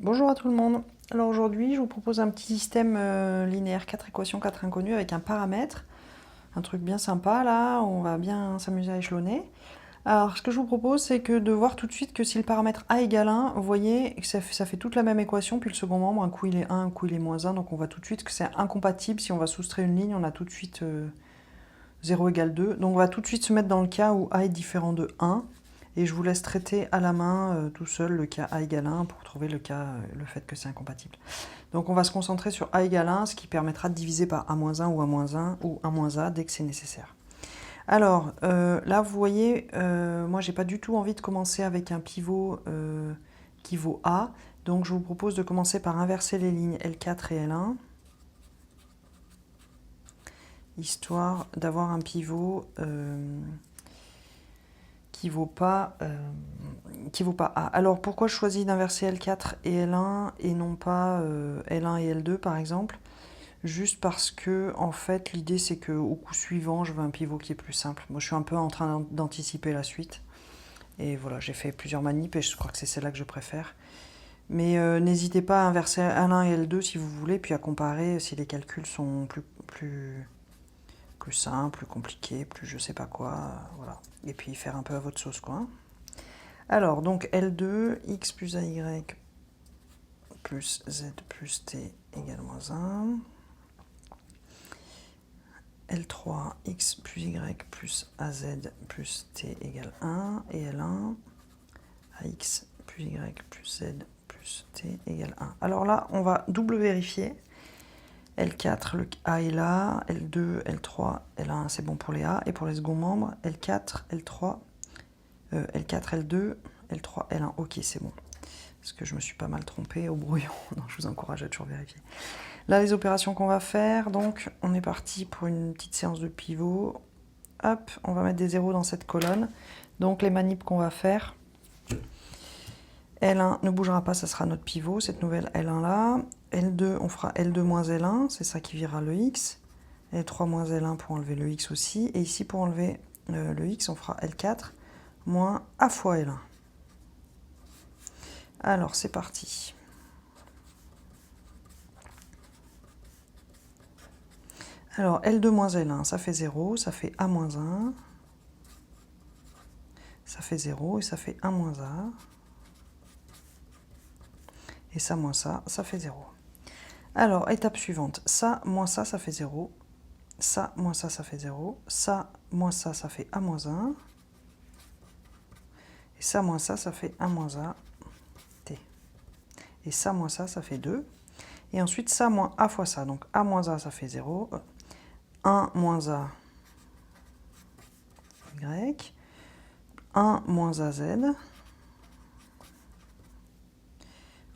Bonjour à tout le monde. Alors aujourd'hui, je vous propose un petit système linéaire, 4 équations, 4 inconnues avec un paramètre. Un truc bien sympa là, on va bien s'amuser à échelonner. Alors ce que je vous propose, c'est que de voir tout de suite que si le paramètre a égale 1, vous voyez que ça fait toute la même équation, puis le second membre, un coup il est 1, un coup il est moins 1, donc on voit tout de suite que c'est incompatible. Si on va soustraire une ligne, on a tout de suite 0 égale 2. Donc on va tout de suite se mettre dans le cas où a est différent de 1. Et je vous laisse traiter à la main tout seul le cas a égale 1 pour trouver le fait que c'est incompatible. Donc on va se concentrer sur a égale 1, ce qui permettra de diviser par a-1 ou a-1 ou a dès que c'est nécessaire. Alors là vous voyez, moi j'ai pas du tout envie de commencer avec un pivot qui vaut a, donc je vous propose de commencer par inverser les lignes L4 et L1, histoire d'avoir un pivot qui vaut pas A. Alors pourquoi je choisis d'inverser L4 et L1 et non pas L1 et L2 par exemple? Juste parce que en fait l'idée c'est que au coup suivant je veux un pivot qui est plus simple. Moi je suis un peu en train d'anticiper la suite. Et voilà, j'ai fait plusieurs manips et je crois que c'est celle-là que je préfère. Mais n'hésitez pas à inverser L1 et L2 si vous voulez, puis à comparer si les calculs sont plus simples, plus compliqués, plus je sais pas quoi. Voilà. Et puis faire un peu à votre sauce quoi. Alors, donc L2, x plus ay plus z plus t égale moins 1. L3, x plus y plus az plus t égale 1. Et L1, ax plus y plus z plus t égale 1. Alors là, on va double vérifier. L4, le A est là. L2, L3, L1, c'est bon pour les A. Et pour les seconds membres, L4, L3, L4, L2, L3, L1. Ok, c'est bon. Parce que je me suis pas mal trompée au brouillon. Non, je vous encourage à toujours vérifier. Là, les opérations qu'on va faire, donc on est parti pour une petite séance de pivot. Hop, on va mettre des zéros dans cette colonne. Donc les manips qu'on va faire, L1 ne bougera pas, ça sera notre pivot, cette nouvelle L1 là. L2, on fera L2 moins L1, c'est ça qui virera le X. L3 moins L1 pour enlever le X aussi. Et ici, pour enlever le X, on fera L4 moins A fois L1. Alors, c'est parti. Alors, L2 moins L1, ça fait 0, ça fait A moins 1. Ça fait 0 et ça fait 1 moins A. Et ça moins ça fait 0. Alors, étape suivante. Ça moins ça fait 0. Ça moins ça fait 0. Ça moins ça fait A moins 1. Et ça moins ça fait 1 moins A, T. Et ça moins ça fait 2. Et ensuite, ça moins A fois ça. Donc, A moins A, ça fait 0. 1 moins A, Y. 1 moins AZ.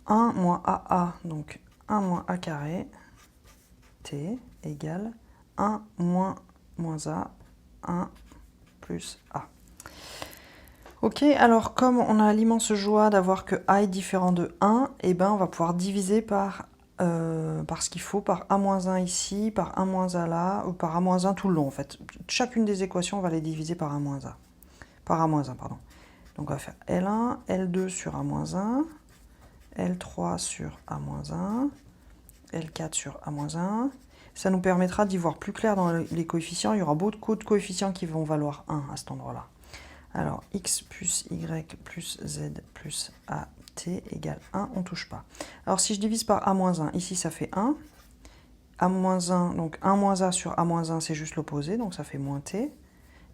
1 moins AA, donc 1 moins A carré, T, égale 1 moins A, 1 plus A. Ok, alors comme on a l'immense joie d'avoir que A est différent de 1, et ben on va pouvoir diviser par ce qu'il faut, par A-1 ici, par 1 moins A là, ou par A-1 tout le long en fait. Chacune des équations, on va les diviser par A-1. Par A-1, pardon. Donc on va faire L1, L2 sur A-1, L3 sur A-1, L4 sur A-1. Ça nous permettra d'y voir plus clair dans les coefficients. Il y aura beaucoup de coefficients qui vont valoir 1 à cet endroit-là. Alors, x plus y plus z plus at égale 1, on ne touche pas. Alors, si je divise par a-1, ici ça fait 1. A-1, donc 1 moins a sur a-1, c'est juste l'opposé, donc ça fait moins t.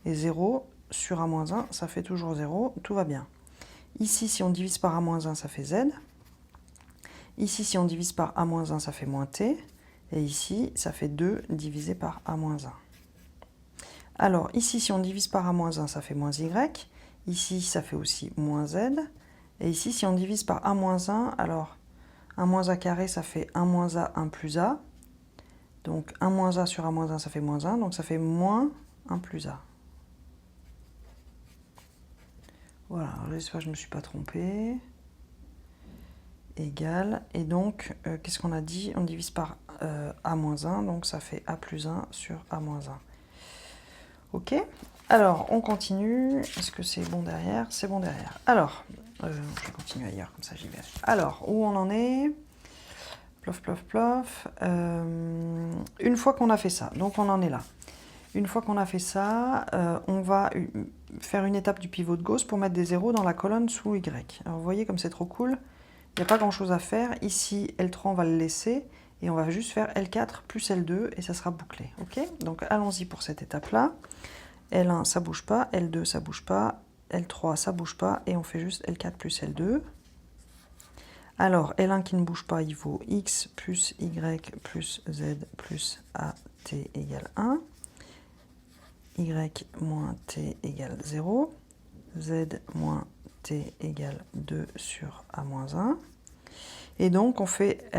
Et 0 sur a-1, ça fait toujours 0, tout va bien. Ici, si on divise par a-1, ça fait z. Ici, si on divise par a-1, ça fait moins t. Et ici, ça fait 2 divisé par a-1. Alors, ici, si on divise par a-1, ça fait moins y. Ici, ça fait aussi moins z. Et ici, si on divise par a-1, alors 1 moins a carré, ça fait 1 moins a, 1 plus a. Donc 1 moins a sur a-1, ça fait moins 1. Donc ça fait moins 1 plus a. Voilà, j'espère que je ne me suis pas trompée. Égal. Et donc, qu'est-ce qu'on a dit? On divise par a-1, donc ça fait a plus 1 sur a-1. Ok, alors on continue. Est-ce que c'est bon derrière? C'est bon derrière. Alors, Je vais continuer ailleurs, comme ça j'y vais. Alors, où on en est? Plof, plof, plof. Une fois qu'on a fait ça, donc on en est là. Une fois qu'on a fait ça, on va faire une étape du pivot de Gauss pour mettre des zéros dans la colonne sous Y. Alors vous voyez comme c'est trop cool, il n'y a pas grand chose à faire. Ici, L3, on va le laisser et on va juste faire L4 plus L2 et ça sera bouclé. Ok? Donc allons-y pour cette étape-là. L1, ça bouge pas, L2, ça bouge pas, L3, ça bouge pas et on fait juste L4 plus L2. Alors, L1 qui ne bouge pas, il vaut X plus Y plus Z plus AT égale 1. Y moins T égale 0. Z moins T égale 2 sur A moins 1. Et donc, on fait,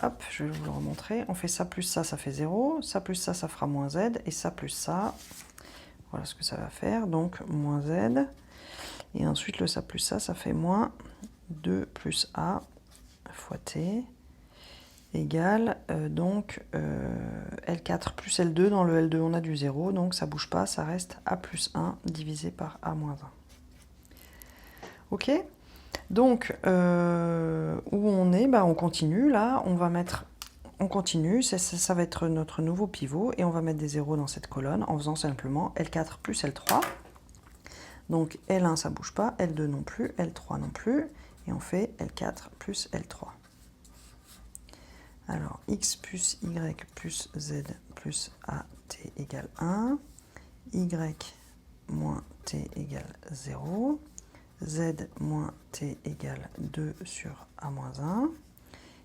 hop, je vais vous le remontrer. On fait ça plus ça, ça fait 0. Ça plus ça, ça fera moins Z. Et ça plus ça, voilà ce que ça va faire. Donc, moins Z. Et ensuite, le ça plus ça, ça fait moins 2 plus A fois T égale donc L4 plus L2. Dans le L2, on a du 0, donc ça ne bouge pas, ça reste A plus 1 divisé par A moins 1. Ok? Donc, où on est, bah, on continue. Là, on va mettre... On continue, ça va être notre nouveau pivot, et on va mettre des zéros dans cette colonne en faisant simplement L4 plus L3. Donc L1, ça ne bouge pas, L2 non plus, L3 non plus, et on fait L4 plus L3. Alors, X plus Y plus Z plus AT égale 1, Y moins T égale 0, Z moins T égale 2 sur A moins 1.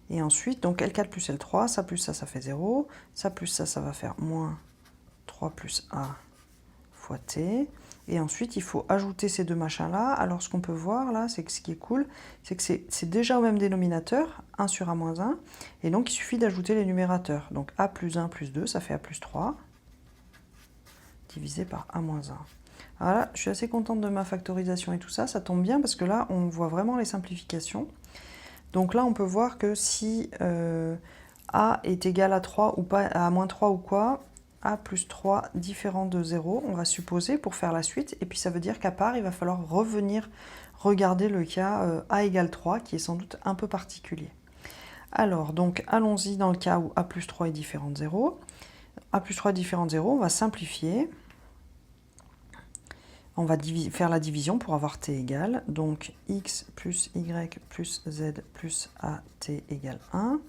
Et ensuite, donc L4 plus L3, ça plus ça fait 0, ça plus ça va faire moins 3 plus A fois T. Et ensuite, il faut ajouter ces deux machins-là. Alors, ce qu'on peut voir là, c'est que ce qui est cool, c'est que c'est déjà au même dénominateur, 1 sur A moins 1. Et donc, il suffit d'ajouter les numérateurs. Donc, A plus 1 plus 2, ça fait A plus 3, divisé par A moins 1. Voilà, je suis assez contente de ma factorisation et tout ça. Ça tombe bien parce que là, on voit vraiment les simplifications. Donc là, on peut voir que si A est égal à 3 ou pas, à moins 3 ou quoi, A plus 3 différent de 0, on va supposer pour faire la suite. Et puis ça veut dire qu'à part, il va falloir revenir regarder le cas A égale 3, qui est sans doute un peu particulier. Alors, donc, allons-y dans le cas où A plus 3 est différent de 0. A plus 3 est différent de 0, on va simplifier. On va faire la division pour avoir t égale. Donc, x plus y plus z plus at égale 1.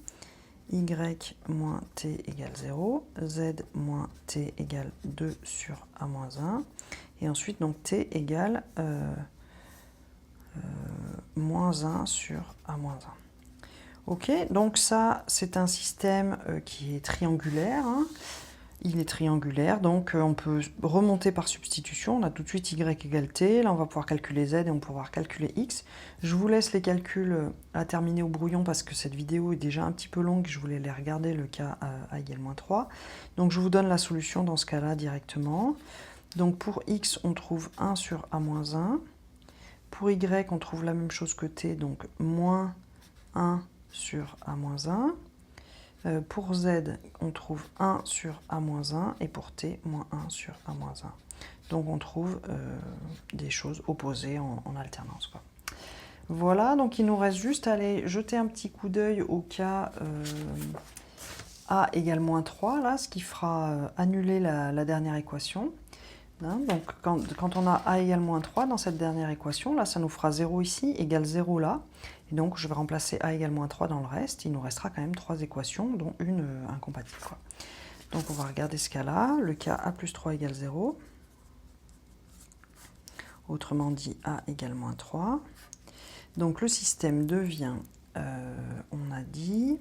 Y moins t égale 0, z moins t égale 2 sur a moins 1, et ensuite donc t égale moins 1 sur a moins 1. Ok, donc ça c'est un système qui est triangulaire, hein. Il est triangulaire, donc on peut remonter par substitution. On a tout de suite y égale t. Là, on va pouvoir calculer z et on va pouvoir calculer x. Je vous laisse les calculs à terminer au brouillon parce que cette vidéo est déjà un petit peu longue. Je voulais les regarder, le cas a égale moins 3. Donc, je vous donne la solution dans ce cas-là directement. Donc, pour x, on trouve 1 sur a moins 1. Pour y, on trouve la même chose que t, donc moins 1 sur a moins 1. Pour z, on trouve 1 sur a-1 et pour t, moins 1 sur a-1. Donc on trouve des choses opposées en alternance, quoi. Voilà, donc il nous reste juste à aller jeter un petit coup d'œil au cas a égale moins 3, là, ce qui fera annuler la dernière équation. Hein, donc quand on a a égale moins 3 dans cette dernière équation, là ça nous fera 0 ici, égale 0 là. Et donc je vais remplacer a égale moins 3 dans le reste. Il nous restera quand même 3 équations, dont une incompatible, quoi. Donc on va regarder ce cas-là. Le cas a plus 3 égale 0. Autrement dit, a égale moins 3. Donc le système devient, on a dit,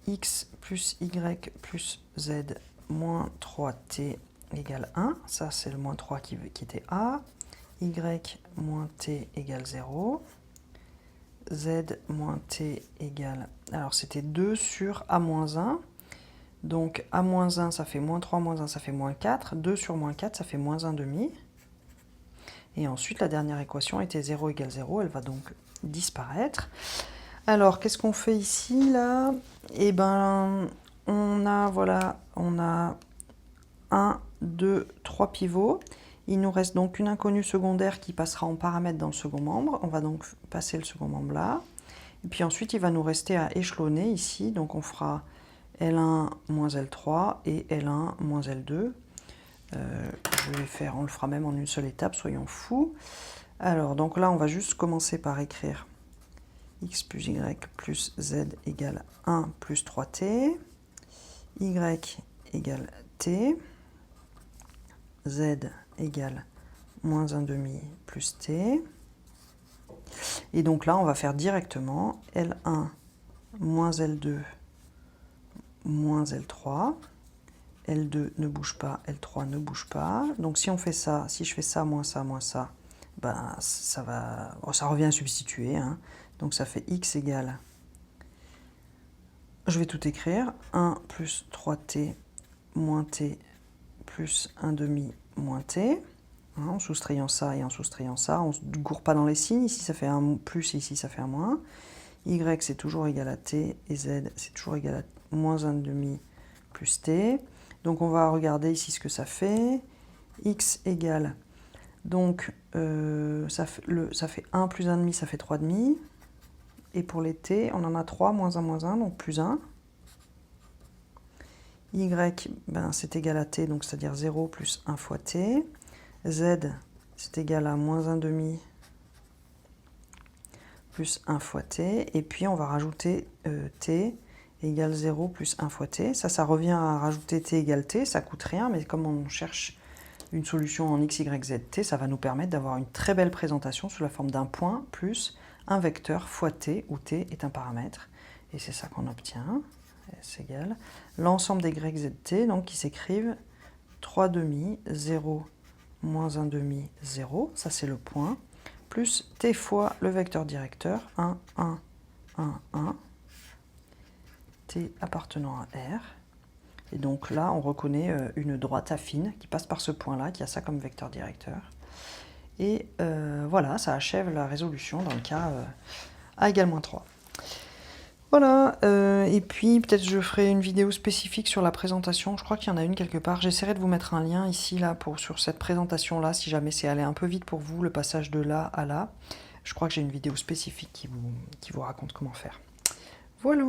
x plus y plus z moins 3t égale 1, ça c'est le moins 3 qui était a, y moins t égale 0, z moins t égale, alors c'était 2 sur a moins 1, donc a moins 1 ça fait moins 3 moins 1 ça fait moins 4, 2 sur moins 4 ça fait moins 1 demi, et ensuite la dernière équation était 0 égale 0, elle va donc disparaître. Alors qu'est-ce qu'on fait ici là? Eh ben on a, voilà, on a 1, 2, 3 pivots. Il nous reste donc une inconnue secondaire qui passera en paramètre dans le second membre. On va donc passer le second membre là. Et puis ensuite, il va nous rester à échelonner ici. Donc on fera L1 moins L3 et L1 moins L2. On le fera même en une seule étape, soyons fous. Alors, donc là, on va juste commencer par écrire x plus y plus z égale 1 plus 3t, y égale t, z égale moins 1 demi plus t. Et donc là, on va faire directement L1 moins L2 moins L3. L2 ne bouge pas, L3 ne bouge pas. Donc si on fait ça, si je fais ça, moins ça, ben ça revient à substituer. Hein. Donc ça fait x égale, je vais tout écrire, 1 plus 3t moins t plus 1 demi moins t. Hein, en soustrayant ça et en soustrayant ça, on ne se gourre pas dans les signes. Ici ça fait un plus et ici ça fait un moins. Y c'est toujours égal à t et z c'est toujours égal à moins 1 demi plus t. Donc on va regarder ici ce que ça fait. X égale, donc ça fait 1 plus 1 demi, ça fait 3 demi. Et pour les t, on en a 3, moins 1, donc plus 1. Y, ben, c'est égal à t, donc c'est-à-dire 0 plus 1 fois t. Z, c'est égal à moins 1 demi plus 1 fois t. Et puis on va rajouter t égale 0 plus 1 fois t. Ça revient à rajouter t égale t, ça coûte rien, mais comme on cherche une solution en x, y, z, t, ça va nous permettre d'avoir une très belle présentation sous la forme d'un point plus un vecteur fois t, où t est un paramètre. Et c'est ça qu'on obtient. S égale l'ensemble des y, z, t, donc qui s'écrivent 3 demi, 0, moins 1 demi, 0, ça c'est le point, plus t fois le vecteur directeur, 1, 1, 1, 1, t appartenant à R. Et donc là, on reconnaît une droite affine qui passe par ce point-là, qui a ça comme vecteur directeur. Et voilà, ça achève la résolution dans le cas A égale moins 3. Voilà, et puis peut-être je ferai une vidéo spécifique sur la présentation. Je crois qu'il y en a une quelque part. J'essaierai de vous mettre un lien ici, là, sur cette présentation-là, si jamais c'est allé un peu vite pour vous, le passage de là à là. Je crois que j'ai une vidéo spécifique qui vous raconte comment faire. Voilà.